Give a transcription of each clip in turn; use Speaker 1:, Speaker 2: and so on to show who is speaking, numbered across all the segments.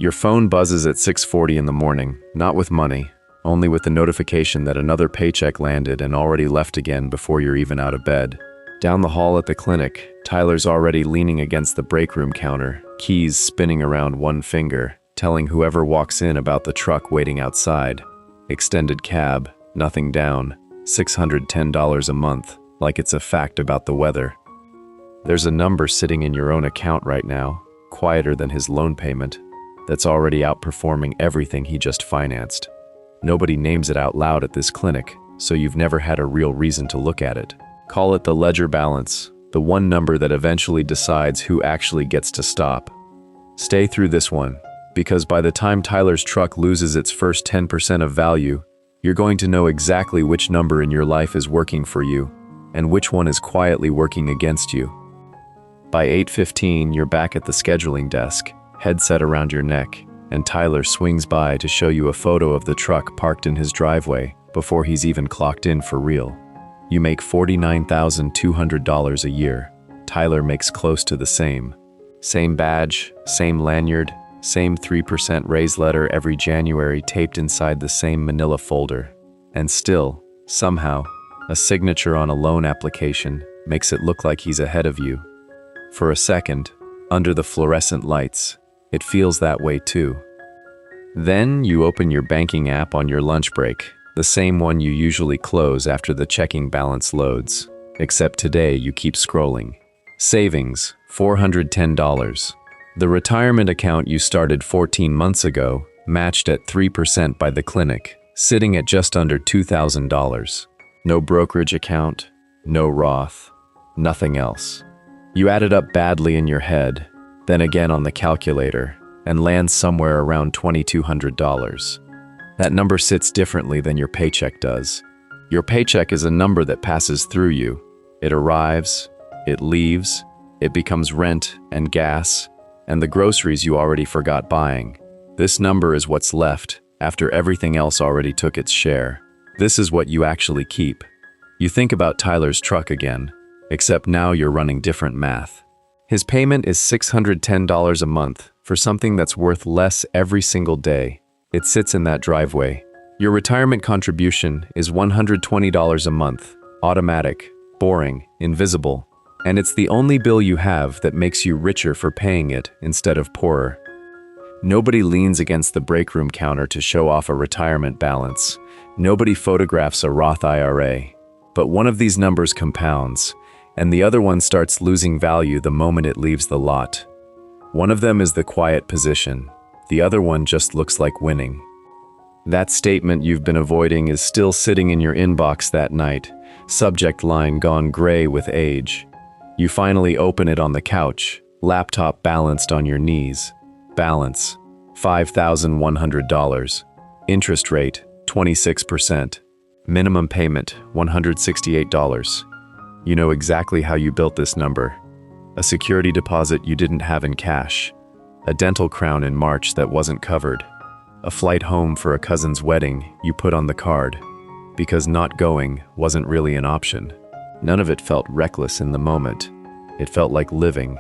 Speaker 1: Your phone buzzes at 6:40 in the morning, not with money, only with the notification that another paycheck landed and already left again before you're even out of bed. Down the hall at the clinic, Tyler's already leaning against the break room counter, keys spinning around one finger, telling whoever walks in about the truck waiting outside. Extended cab, nothing down, $610 a month, like it's a fact about the weather. There's a number sitting in your own account right now, quieter than his loan payment, that's already outperforming everything he just financed. Nobody names it out loud at this clinic, so you've never had a real reason to look at it. Call it the ledger balance, the one number that eventually decides who actually gets to stop. Stay through this one, because by the time Tyler's truck loses its first 10% of value, you're going to know exactly which number in your life is working for you, and which one is quietly working against you. By 8:15, you're back at the scheduling desk, headset around your neck, and Tyler swings by to show you a photo of the truck parked in his driveway before he's even clocked in for real. You make $49,200 a year. Tyler makes close to the same. Same badge, same lanyard, same 3% raise letter every January taped inside the same manila folder. And still, somehow, a signature on a loan application makes it look like he's ahead of you. For a second, under the fluorescent lights, it feels that way too. Then you open your banking app on your lunch break, the same one you usually close after the checking balance loads, except today you keep scrolling. Savings, $410. The retirement account you started 14 months ago, matched at 3% by the clinic, sitting at just under $2,000. No brokerage account, no Roth, nothing else. You add it up badly in your head, then again on the calculator, and land somewhere around $2,200. That number sits differently than your paycheck does. Your paycheck is a number that passes through you. It arrives, it leaves, it becomes rent and gas, and the groceries you already forgot buying. This number is what's left after everything else already took its share. This is what you actually keep. You think about Tyler's truck again, except now you're running different math. His payment is $610 a month for something that's worth less every single day. It sits in that driveway. Your retirement contribution is $120 a month, automatic, boring, invisible, and it's the only bill you have that makes you richer for paying it instead of poorer. Nobody leans against the break room counter to show off a retirement balance. Nobody photographs a Roth IRA. But one of these numbers compounds, and the other one starts losing value the moment it leaves the lot. One of them is the quiet position. The other one just looks like winning. That statement you've been avoiding is still sitting in your inbox that night, subject line gone gray with age. You finally open it on the couch, laptop balanced on your knees. Balance, $5,100. Interest rate, 26%. Minimum payment, $168. You know exactly how you built this number. A security deposit you didn't have in cash. A dental crown in March that wasn't covered. A flight home for a cousin's wedding you put on the card, because not going wasn't really an option. None of it felt reckless in the moment. It felt like living.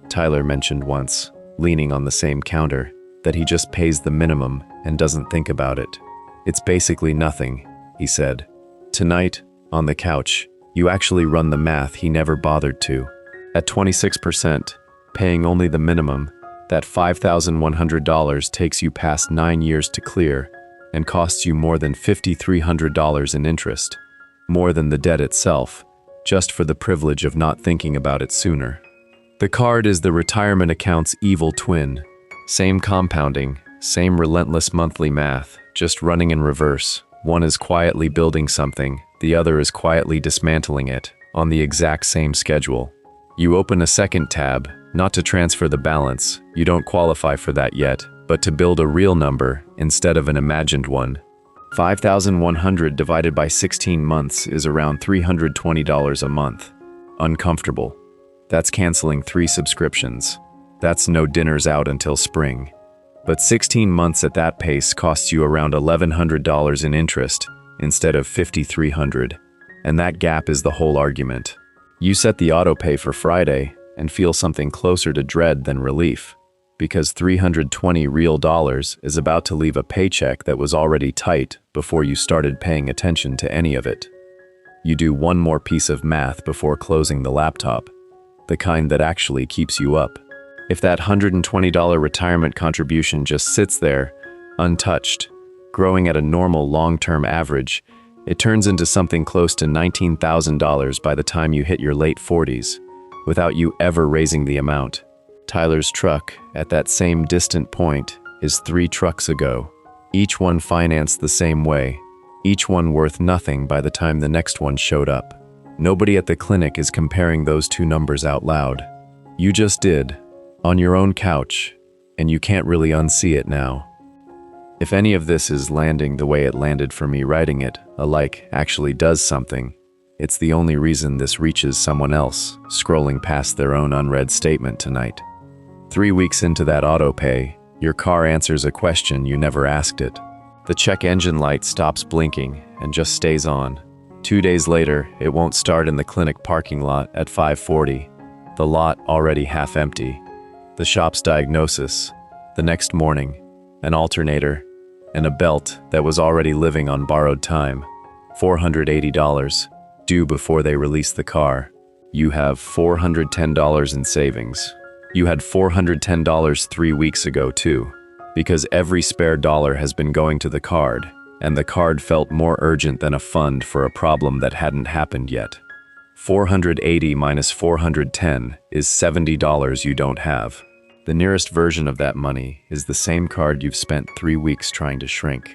Speaker 1: Tyler mentioned once, leaning on the same counter, that he just pays the minimum and doesn't think about it. It's basically nothing, he said. Tonight, on the couch, you actually run the math he never bothered to. At 26%, paying only the minimum, that $5,100 takes you past 9 years to clear and costs you more than $5,300 in interest. More than the debt itself, just for the privilege of not thinking about it sooner. The card is the retirement account's evil twin. Same compounding, same relentless monthly math, just running in reverse. One is quietly building something, the other is quietly dismantling it, on the exact same schedule. You open a second tab, not to transfer the balance, you don't qualify for that yet, but to build a real number instead of an imagined one. 5,100 divided by 16 months is around $320 a month. Uncomfortable. That's canceling 3 subscriptions. That's no dinners out until spring. But 16 months at that pace costs you around $1,100 in interest instead of $5,300. And that gap is the whole argument. You set the auto pay for Friday and feel something closer to dread than relief. because 320 real dollars is about to leave a paycheck that was already tight before you started paying attention to any of it. You do one more piece of math before closing the laptop, the kind that actually keeps you up. If that $120 retirement contribution just sits there, untouched, growing at a normal long-term average, it turns into something close to $19,000 by the time you hit your late 40s, without you ever raising the amount. Tyler's truck, at that same distant point, is 3 trucks ago, each one financed the same way, each one worth nothing by the time the next one showed up. Nobody at the clinic is comparing those two numbers out loud. You just did, on your own couch, and you can't really unsee it now. If any of this is landing the way it landed for me writing it, a like actually does something, it's the only reason this reaches someone else, scrolling past their own unread statement tonight. 3 weeks into that autopay, your car answers a question you never asked it. The check engine light stops blinking and just stays on. 2 days later, it won't start in the clinic parking lot at 5:40, the lot already half empty. The shop's diagnosis, the next morning, an alternator, and a belt that was already living on borrowed time. $480, due before they release the car. You have $410 in savings. You had $410 3 weeks ago too, because every spare dollar has been going to the card, and the card felt more urgent than a fund for a problem that hadn't happened yet. 480 minus 410 is $70 you don't have. The nearest version of that money is the same card you've spent 3 weeks trying to shrink.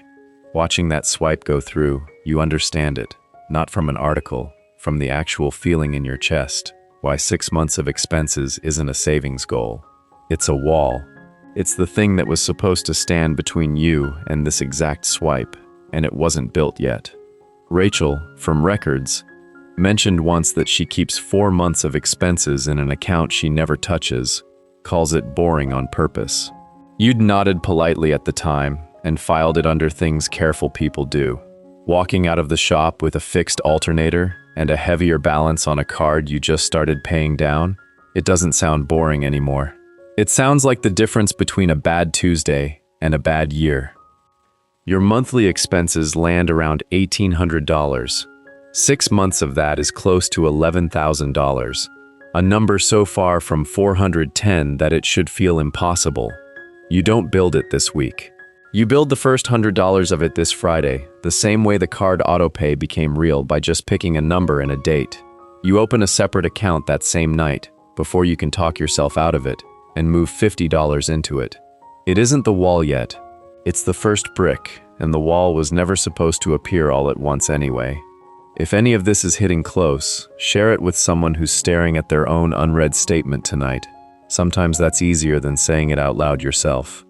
Speaker 1: Watching that swipe go through, you understand it, not from an article, from the actual feeling in your chest, why 6 months of expenses isn't a savings goal. It's a wall. It's the thing that was supposed to stand between you and this exact swipe, and it wasn't built yet. Rachel, from records, mentioned once that she keeps 4 months of expenses in an account she never touches, calls it boring on purpose. You'd nodded politely at the time and filed it under things careful people do. Walking out of the shop with a fixed alternator and a heavier balance on a card you just started paying down, it doesn't sound boring anymore. It sounds like the difference between a bad Tuesday and a bad year. Your monthly expenses land around $1,800. 6 months of that is close to $11,000. A number so far from 410 that it should feel impossible. You don't build it this week. You build the first $100 of it this Friday, the same way the card autopay became real by just picking a number and a date. You open a separate account that same night, before you can talk yourself out of it, and move $50 into it. It isn't the wall yet. It's the first brick, and the wall was never supposed to appear all at once anyway. If any of this is hitting close, share it with someone who's staring at their own unread statement tonight. Sometimes that's easier than saying it out loud yourself.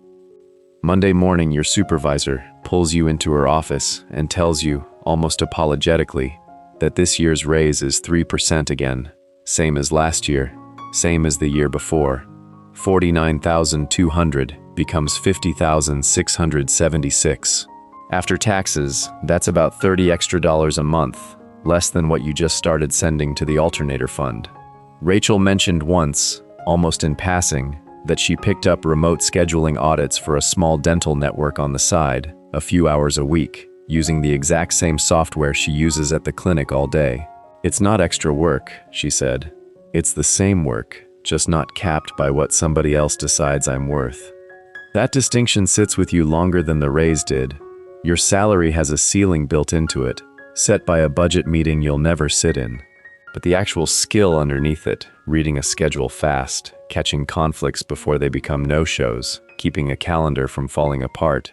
Speaker 1: Monday morning, your supervisor pulls you into her office and tells you, almost apologetically, that this year's raise is 3% again, same as last year, same as the year before. $49,200 becomes $50,676. After taxes, that's about $30 extra a month, less than what you just started sending to the alternator fund. Rachel mentioned once, almost in passing, that she picked up remote scheduling audits for a small dental network on the side, a few hours a week, using the exact same software she uses at the clinic all day. It's not extra work, she said. It's the same work, just not capped by what somebody else decides I'm worth. That distinction sits with you longer than the raise did. Your salary has a ceiling built into it, set by a budget meeting you'll never sit in. But the actual skill underneath it, reading a schedule fast, catching conflicts before they become no-shows, keeping a calendar from falling apart,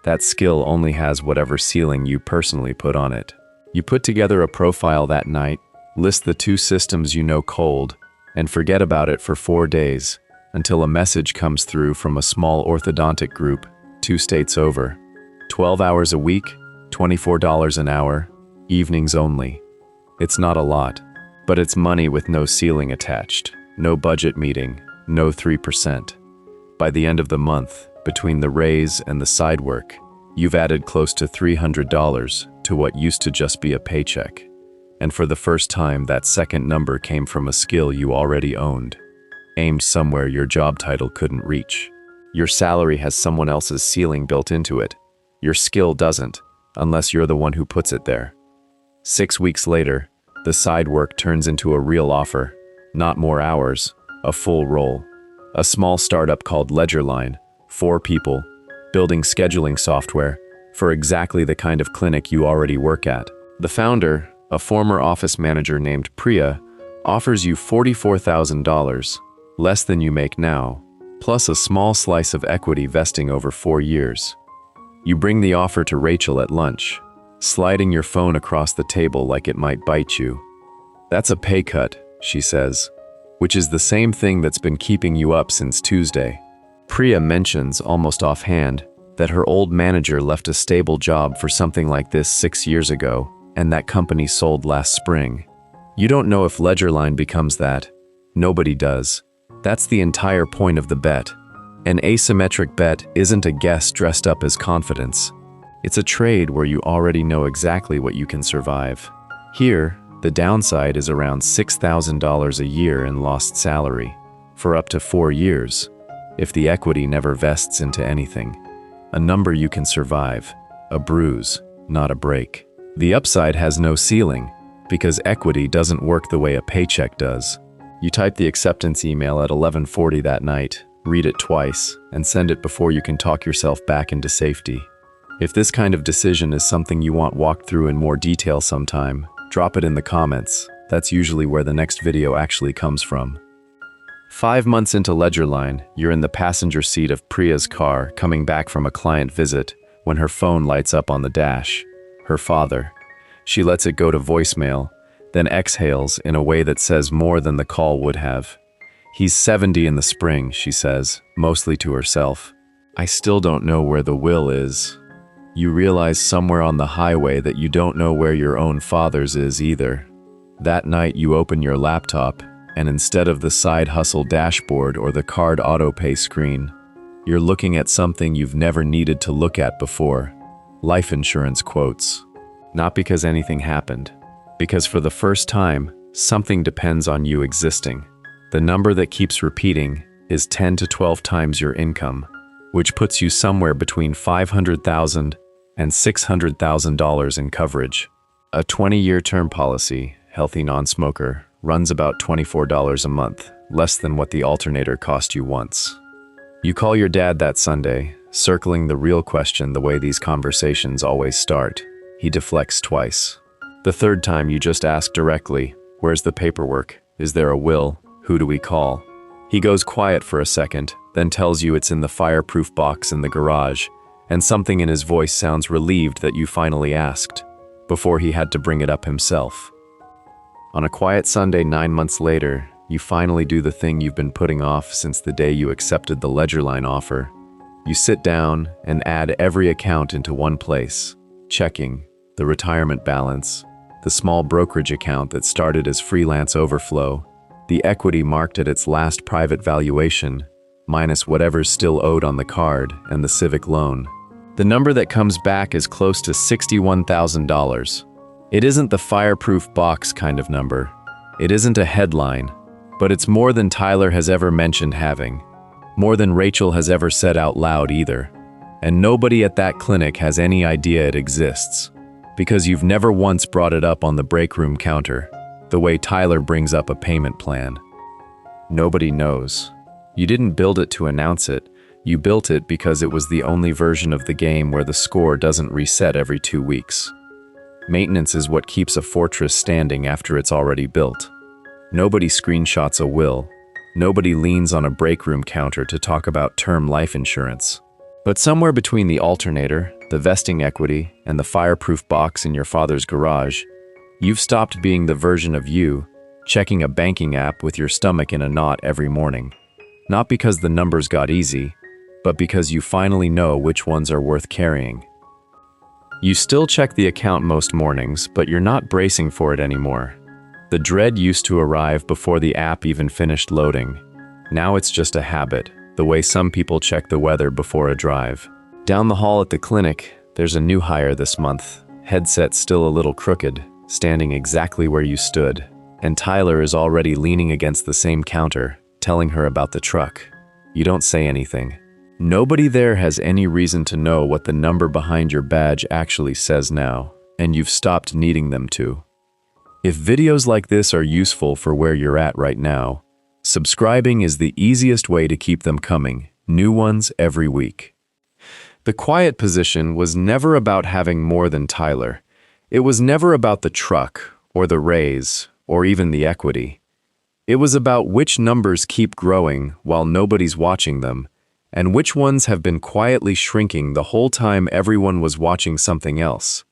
Speaker 1: that skill only has whatever ceiling you personally put on it. You put together a profile that night, list the 2 systems you know cold, and forget about it for 4 days, until a message comes through from a small orthodontic group, 2 states over. 12 hours a week, $24 an hour, evenings only. It's not a lot, but it's money with no ceiling attached, no budget meeting, no 3%. By the end of the month, between the raise and the side work, you've added close to $300 to what used to just be a paycheck. And for the first time, that second number came from a skill you already owned, aimed somewhere your job title couldn't reach. Your salary has someone else's ceiling built into it. Your skill doesn't, unless you're the one who puts it there. 6 weeks later, the side work turns into a real offer. Not more hours, a full role. A small startup called Ledgerline, 4 people, building scheduling software for exactly the kind of clinic you already work at. The founder, a former office manager named Priya, offers you $44,000, less than you make now, plus a small slice of equity vesting over 4 years. You bring the offer to Rachel at lunch, sliding your phone across the table like it might bite you. "That's a pay cut," she says, which is the same thing that's been keeping you up since Tuesday. Priya mentions, almost offhand, that her old manager left a stable job for something like this 6 years ago, and that company sold last spring. You don't know if Ledgerline becomes that. Nobody does. That's the entire point of the bet. An asymmetric bet isn't a guess dressed up as confidence. It's a trade where you already know exactly what you can survive. Here, the downside is around $6,000 a year in lost salary, for up to 4 years, if the equity never vests into anything. A number you can survive, a bruise, not a break. The upside has no ceiling, because equity doesn't work the way a paycheck does. You type the acceptance email at 11:40 that night, read it twice, and send it before you can talk yourself back into safety. If this kind of decision is something you want walked through in more detail sometime, drop it in the comments. That's usually where the next video actually comes from. 5 months into Ledgerline, you're in the passenger seat of Priya's car coming back from a client visit when her phone lights up on the dash. Her father. She lets it go to voicemail, then exhales in a way that says more than the call would have. "He's 70 in the spring," she says, mostly to herself. "I still don't know where the will is." You realize somewhere on the highway that you don't know where your own father's is either. That night you open your laptop, and instead of the side hustle dashboard or the card autopay screen, you're looking at something you've never needed to look at before: life insurance quotes. Not because anything happened, because for the first time, something depends on you existing. The number that keeps repeating is 10 to 12 times your income, which puts you somewhere between $500,000 and $600,000 in coverage. A 20-year term policy, healthy non-smoker, runs about $24 a month, less than what the alternator cost you once. You call your dad that Sunday, circling the real question the way these conversations always start. He deflects twice. The third time you just ask directly, "Where's the paperwork? Is there a will? Who do we call?" He goes quiet for a second, then tells you it's in the fireproof box in the garage, and something in his voice sounds relieved that you finally asked, before he had to bring it up himself. On a quiet Sunday 9 months later, you finally do the thing you've been putting off since the day you accepted the Ledgerline offer. You sit down and add every account into one place: checking, the retirement balance, the small brokerage account that started as freelance overflow, the equity marked at its last private valuation, minus whatever's still owed on the card, and the civic loan. The number that comes back is close to $61,000. It isn't the fireproof box kind of number. It isn't a headline, but it's more than Tyler has ever mentioned having, more than Rachel has ever said out loud either. And nobody at that clinic has any idea it exists, because you've never once brought it up on the break room counter, the way Tyler brings up a payment plan. Nobody knows. You didn't build it to announce it. You built it because it was the only version of the game where the score doesn't reset every 2 weeks. Maintenance is what keeps a fortress standing after it's already built. Nobody screenshots a will. Nobody leans on a break room counter to talk about term life insurance. But somewhere between the alternator, the vesting equity, and the fireproof box in your father's garage, you've stopped being the version of you checking a banking app with your stomach in a knot every morning. Not because the numbers got easy, but because you finally know which ones are worth carrying. You still check the account most mornings, but you're not bracing for it anymore. The dread used to arrive before the app even finished loading. Now it's just a habit, the way some people check the weather before a drive. Down the hall at the clinic, there's a new hire this month, headset still a little crooked, standing exactly where you stood, and Tyler is already leaning against the same counter, telling her about the truck. You don't say anything. Nobody there has any reason to know what the number behind your badge actually says now, and you've stopped needing them to. If videos like this are useful for where you're at right now, subscribing is the easiest way to keep them coming, new ones every week. The quiet position was never about having more than Tyler. It was never about the truck, or the raise, or even the equity. It was about which numbers keep growing while nobody's watching them, and which ones have been quietly shrinking the whole time everyone was watching something else.